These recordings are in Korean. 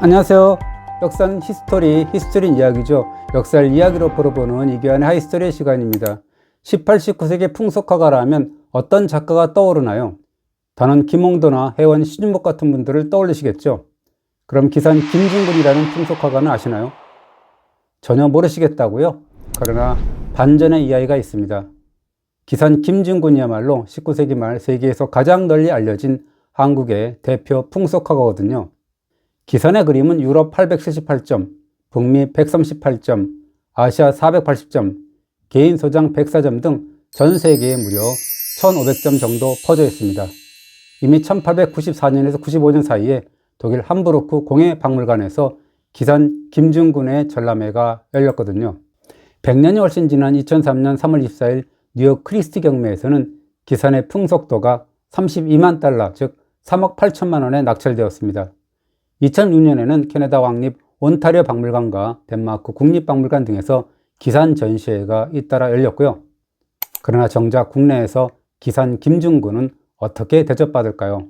안녕하세요. 역사는 히스토리 이야기죠. 역사를 이야기로 풀어보는 이규환의 하이스토리의 시간입니다. 18, 19세기 풍속화가라 하면 어떤 작가가 떠오르나요? 다는 김홍도나 혜원, 시준복 같은 분들을 떠올리시겠죠? 그럼 기산 김진군이라는 풍속화가는 아시나요? 전혀 모르시겠다고요? 그러나 반전의 이야기가 있습니다. 기산 김진군이야말로 19세기 말 세계에서 가장 널리 알려진 한국의 대표 풍속화가거든요. 기산의 그림은 유럽 878점, 북미 138점, 아시아 480점, 개인 소장 104점 등 전 세계에 무려 1500점 정도 퍼져 있습니다. 이미 1894년에서 95년 사이에 독일 함부르크 공예박물관에서 기산 김진군의 전람회가 열렸거든요. 100년이 훨씬 지난 2003년 3월 24일 뉴욕 크리스티 경매에서는 기산의 풍속도가 32만 달러, 즉 3억 8천만 원에 낙찰되었습니다. 2006년에는 캐나다 왕립 온타리오 박물관과 덴마크 국립박물관 등에서 기산 전시회가 잇따라 열렸고요. 그러나 정작 국내에서 기산 김진군은 어떻게 대접받을까요?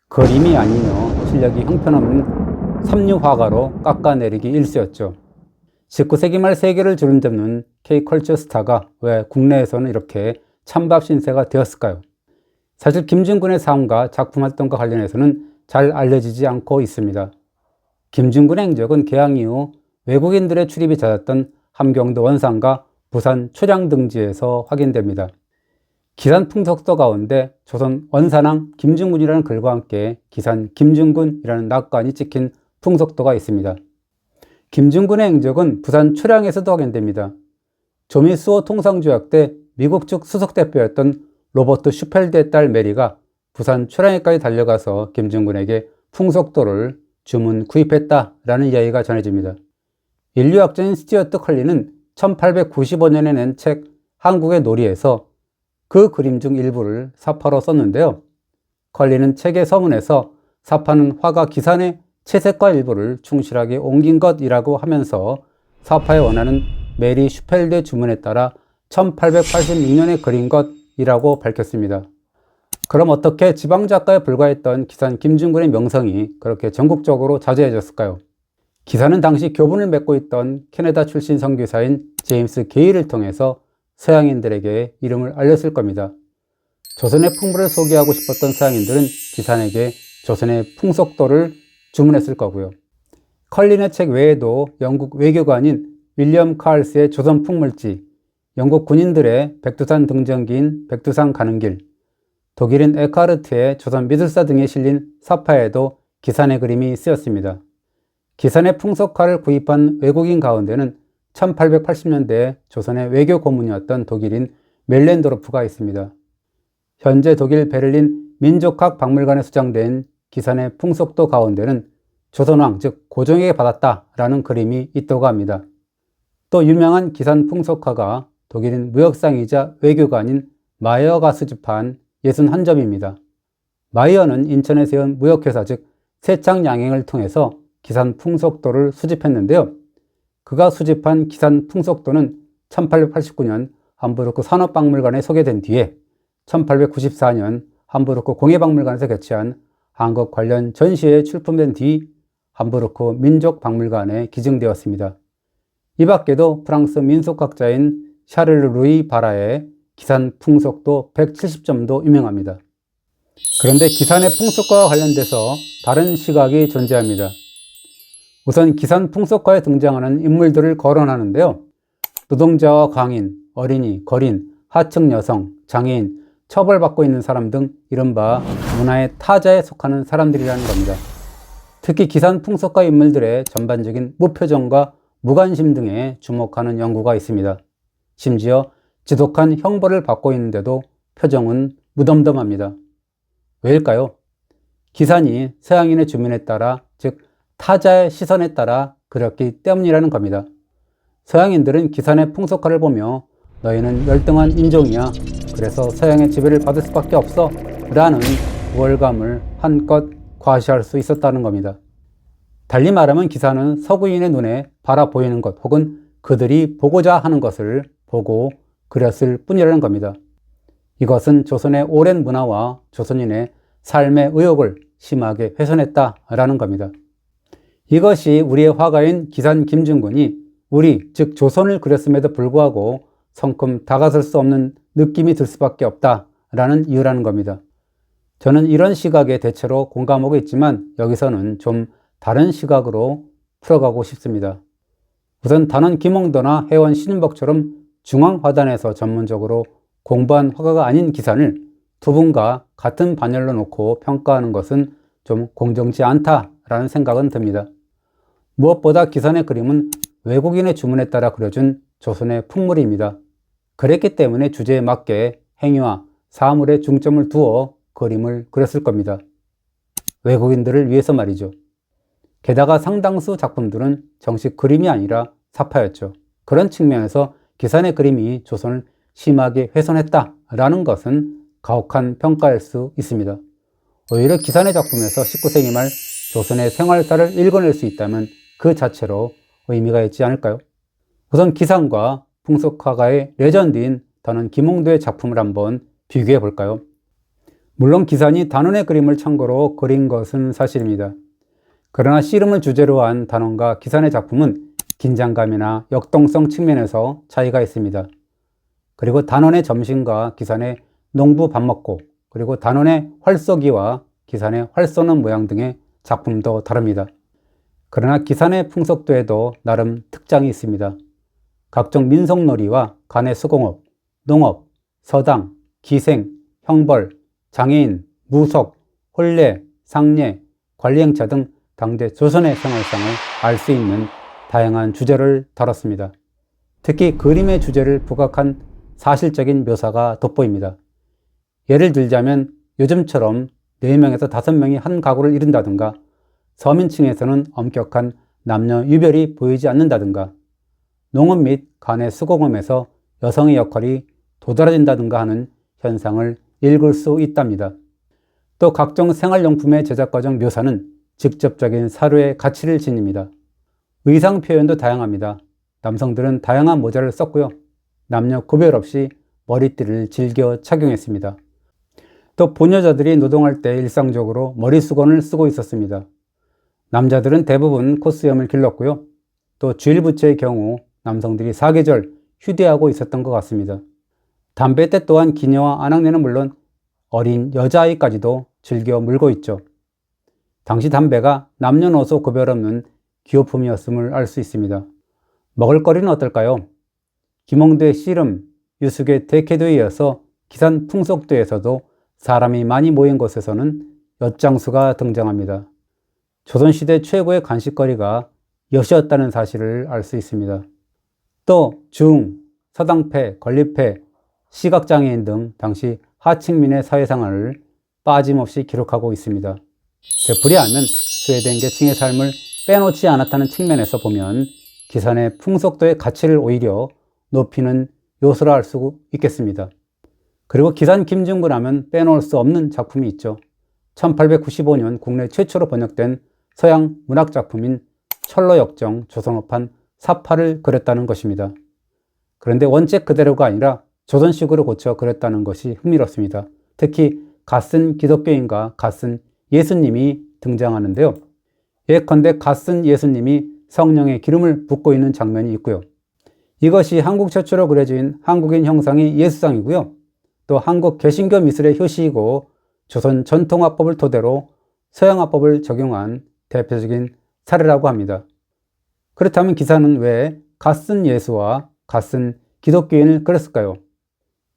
그림이 아니며 실력이 형편없는 삼류화가로 깎아내리기 일쑤였죠. 19세기 말 세계를 주름잡는 K컬처 스타가 왜 국내에서는 이렇게 찬밥 신세가 되었을까요? 사실 김진군의 삶과 작품 활동과 관련해서는 잘 알려지지 않고 있습니다. 김진군의 행적은 개항 이후 외국인들의 출입이 잦았던 함경도 원산과 부산 초량 등지에서 확인됩니다. 기산 풍속도 가운데 조선 원산왕 김진군이라는 글과 함께 기산 김진군이라는 낙관이 찍힌 풍속도가 있습니다. 김진군의 행적은 부산 초량에서도 확인됩니다. 조미수호 통상조약 때 미국 측 수석대표였던 로버트 슈펠드의 딸 메리가 부산 초량에까지 달려가서 김진군에게 풍속도를 주문 구입했다라는 이야기가 전해집니다. 인류학자인 스튜어트 컬리는 1895년에 낸 책 한국의 놀이에서 그 그림 중 일부를 사파로 썼는데요. 컬리는 책의 서문에서 사파는 화가 기산의 채색과 일부를 충실하게 옮긴 것이라고 하면서 사파에 원하는 메리 슈펠드의 주문에 따라 1886년에 그린 것이라고 밝혔습니다. 그럼 어떻게 지방작가에 불과했던 기산 김진군의 명성이 그렇게 전국적으로 자자해졌을까요? 기산은 당시 교분을 맺고 있던 캐나다 출신 선교사인 제임스 게이를 통해서 서양인들에게 이름을 알렸을 겁니다. 조선의 풍물을 소개하고 싶었던 서양인들은 기산에게 조선의 풍속도를 주문했을 거고요. 컬린의 책 외에도 영국 외교관인 윌리엄 카얼스의 조선 풍물지, 영국 군인들의 백두산 등정기인 백두산 가는 길, 독일인 에카르트의 조선 미술사 등에 실린 사파에도 기산의 그림이 쓰였습니다. 기산의 풍속화를 구입한 외국인 가운데는 1880년대에 조선의 외교 고문이었던 독일인 멜렌도르프가 있습니다. 현재 독일 베를린 민족학 박물관에 수장된 기산의 풍속도 가운데는 조선왕, 즉 고종에게 받았다라는 그림이 있다고 합니다. 또 유명한 기산 풍속화가 독일인 무역상이자 외교관인 마이어가 수집한 61점입니다. 마이어는 인천에 세운 무역회사, 즉 세창양행을 통해서 기산 풍속도를 수집했는데요. 그가 수집한 기산 풍속도는 1889년 함부르크 산업박물관에 소개된 뒤에 1894년 함부르크 공예박물관에서 개최한 한국 관련 전시회에 출품된 뒤 함부르크 민족박물관에 기증되었습니다. 이 밖에도 프랑스 민속학자인 샤를 루이 바라의 기산 풍속도 170점도 유명합니다. 그런데 기산의 풍속과와 관련돼서 다른 시각이 존재합니다. 우선 기산 풍속화에 등장하는 인물들을 거론하는데요. 노동자와 광인, 어린이, 거린, 하층 여성, 장애인, 처벌받고 있는 사람 등 이른바 문화의 타자에 속하는 사람들이라는 겁니다. 특히 기산 풍속화 인물들의 전반적인 무표정과 무관심 등에 주목하는 연구가 있습니다. 심지어 지독한 형벌을 받고 있는데도 표정은 무덤덤합니다. 왜일까요? 기산이 서양인의 주문에 따라, 즉 타자의 시선에 따라 그렸기 때문이라는 겁니다. 서양인들은 기산의 풍속화를 보며 너희는 열등한 인종이야, 그래서 서양의 지배를 받을 수밖에 없어 라는 우월감을 한껏 과시할 수 있었다는 겁니다. 달리 말하면 기산은 서구인의 눈에 바라 보이는 것 혹은 그들이 보고자 하는 것을 보고 그렸을 뿐이라는 겁니다. 이것은 조선의 오랜 문화와 조선인의 삶의 의욕을 심하게 훼손했다라는 겁니다. 이것이 우리의 화가인 기산 김중근이 우리, 즉 조선을 그렸음에도 불구하고 성큼 다가설 수 없는 느낌이 들 수밖에 없다라는 이유라는 겁니다. 저는 이런 시각에 대체로 공감하고 있지만 여기서는 좀 다른 시각으로 풀어가고 싶습니다. 우선 단원 김홍도나 혜원 신윤복처럼 중앙화단에서 전문적으로 공부한 화가가 아닌 기산을 두 분과 같은 반열로 놓고 평가하는 것은 좀 공정치 않다라는 생각은 듭니다. 무엇보다 기산의 그림은 외국인의 주문에 따라 그려준 조선의 풍물입니다. 그랬기 때문에 주제에 맞게 행위와 사물에 중점을 두어 그림을 그렸을 겁니다. 외국인들을 위해서 말이죠. 게다가 상당수 작품들은 정식 그림이 아니라 사파였죠. 그런 측면에서 기산의 그림이 조선을 심하게 훼손했다라는 것은 가혹한 평가일 수 있습니다. 오히려 기산의 작품에서 19세기 말 조선의 생활사를 읽어낼 수 있다면 그 자체로 의미가 있지 않을까요? 우선 기산과 풍속화가의 레전드인 단원 김홍도의 작품을 한번 비교해 볼까요? 물론 기산이 단원의 그림을 참고로 그린 것은 사실입니다. 그러나 씨름을 주제로 한 단원과 기산의 작품은 긴장감이나 역동성 측면에서 차이가 있습니다. 그리고 단원의 점심과 기산의 농부 밥 먹고, 그리고 단원의 활 쏘기와 기산의 활 쏘는 모양 등의 작품도 다릅니다. 그러나 기산의 풍속도에도 나름 특장이 있습니다. 각종 민속놀이와 간의 수공업, 농업, 서당, 기생, 형벌, 장애인, 무속, 혼례, 상례, 관리행차 등 당대 조선의 생활상을 알 수 있는 다양한 주제를 다뤘습니다. 특히 그림의 주제를 부각한 사실적인 묘사가 돋보입니다. 예를 들자면 요즘처럼 4명에서 5명이 한 가구를 이룬다든가, 서민층에서는 엄격한 남녀 유별이 보이지 않는다든가, 농업 및 간의 수공업에서 여성의 역할이 도드라진다든가 하는 현상을 읽을 수 있답니다. 또 각종 생활용품의 제작 과정 묘사는 직접적인 사료의 가치를 지닙니다. 의상 표현도 다양합니다. 남성들은 다양한 모자를 썼고요. 남녀 구별 없이 머리띠를 즐겨 착용했습니다. 또 보녀자들이 노동할 때 일상적으로 머리수건을 쓰고 있었습니다. 남자들은 대부분 콧수염을 길렀고요. 또 주일부처의 경우 남성들이 사계절 휴대하고 있었던 것 같습니다. 담배때 또한 기녀와 아낙네는 물론 어린 여자아이까지도 즐겨 물고 있죠. 당시 담배가 남녀노소 구별 없는 기호품이었음을 알 수 있습니다. 먹을거리는 어떨까요? 김홍도의 씨름, 유숙의 대캐도에 이어서 기산 풍속도에서도 사람이 많이 모인 곳에서는 엿장수가 등장합니다. 조선시대 최고의 간식거리가 엿이었다는 사실을 알 수 있습니다. 또 중, 서당패, 건립패, 시각장애인 등 당시 하층민의 사회생활을 빠짐없이 기록하고 있습니다. 되풀이하면 스웨덴 계층의 삶을 빼놓지 않았다는 측면에서 보면 기산의 풍속도의 가치를 오히려 높이는 요소라 할 수 있겠습니다. 그리고 기산 김중근 하면 빼놓을 수 없는 작품이 있죠. 1895년 국내 최초로 번역된 서양 문학작품인 철로역정 조선어판 사파를 그렸다는 것입니다. 그런데 원책 그대로가 아니라 조선식으로 고쳐 그렸다는 것이 흥미롭습니다. 특히 갓쓴 기독교인과 갓쓴 예수님이 등장하는데요. 예컨대 갓쓴 예수님이 성령의 기름을 붓고 있는 장면이 있고요. 이것이 한국 최초로 그려진 한국인 형상이 예수상이고요. 또 한국 개신교 미술의 효시이고 조선 전통화법을 토대로 서양화법을 적용한 대표적인 사례라고 합니다. 그렇다면 기사는 왜 갓쓴 예수와 갓쓴 기독교인을 그렸을까요?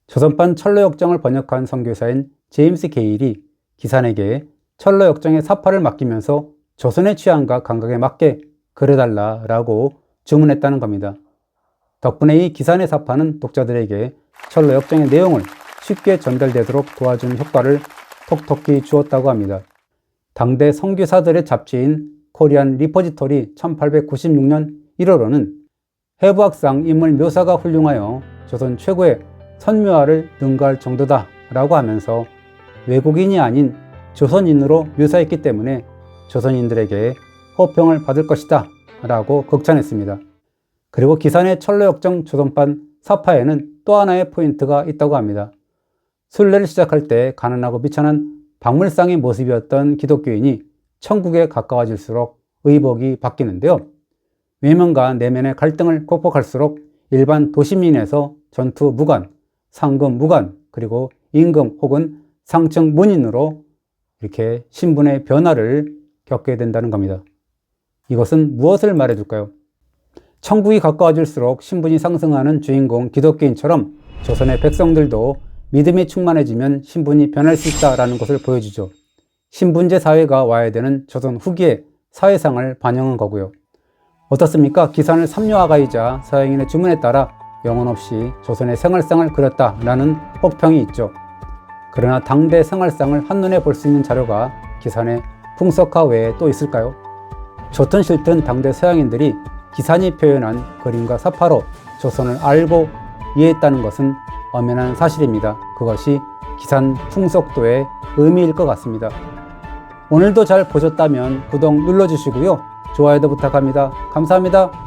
조선판 철로역정을 번역한 선교사인 제임스 게일이 기산에게 철로역정의 사파를 맡기면서 조선의 취향과 감각에 맞게 그려달라고 주문했다는 겁니다. 덕분에 이 기산의 사파는 독자들에게 철로역정의 내용을 쉽게 전달되도록 도와주는 효과를 톡톡히 주었다고 합니다. 당대 선교사들의 잡지인 코리안 리포지토리 1896년 1호로는 해부학상 인물 묘사가 훌륭하여 조선 최고의 선묘화를 능가할 정도다 라고 하면서 외국인이 아닌 조선인으로 묘사했기 때문에 조선인들에게 호평을 받을 것이다 라고 극찬했습니다. 그리고 기산의 철로역정 조선판 사파에는 또 하나의 포인트가 있다고 합니다. 순례를 시작할 때 가난하고 비천한 박물상의 모습이었던 기독교인이 천국에 가까워질수록 의복이 바뀌는데요. 외면과 내면의 갈등을 극복할수록 일반 도시민에서 전투 무관, 상금 무관, 그리고 임금 혹은 상층 문인으로 이렇게 신분의 변화를 겪게 된다는 겁니다. 이것은 무엇을 말해줄까요? 천국이 가까워질수록 신분이 상승하는 주인공 기독교인처럼 조선의 백성들도 믿음이 충만해지면 신분이 변할 수 있다는 것을 보여주죠. 신분제 사회가 와야 되는 조선 후기의 사회상을 반영한 거고요. 어떻습니까? 기산을 삼류아가이자 서양인의 주문에 따라 영혼 없이 조선의 생활상을 그렸다라는 혹평이 있죠. 그러나 당대 생활상을 한눈에 볼 수 있는 자료가 기산의 풍속화 외에 또 있을까요? 좋든 싫든 당대 서양인들이 기산이 표현한 그림과 사파로 조선을 알고 이해했다는 것은 엄연한 사실입니다. 그것이 기산 풍속도의 의미일 것 같습니다. 오늘도 잘 보셨다면 구독 눌러주시고요. 좋아요도 부탁합니다. 감사합니다.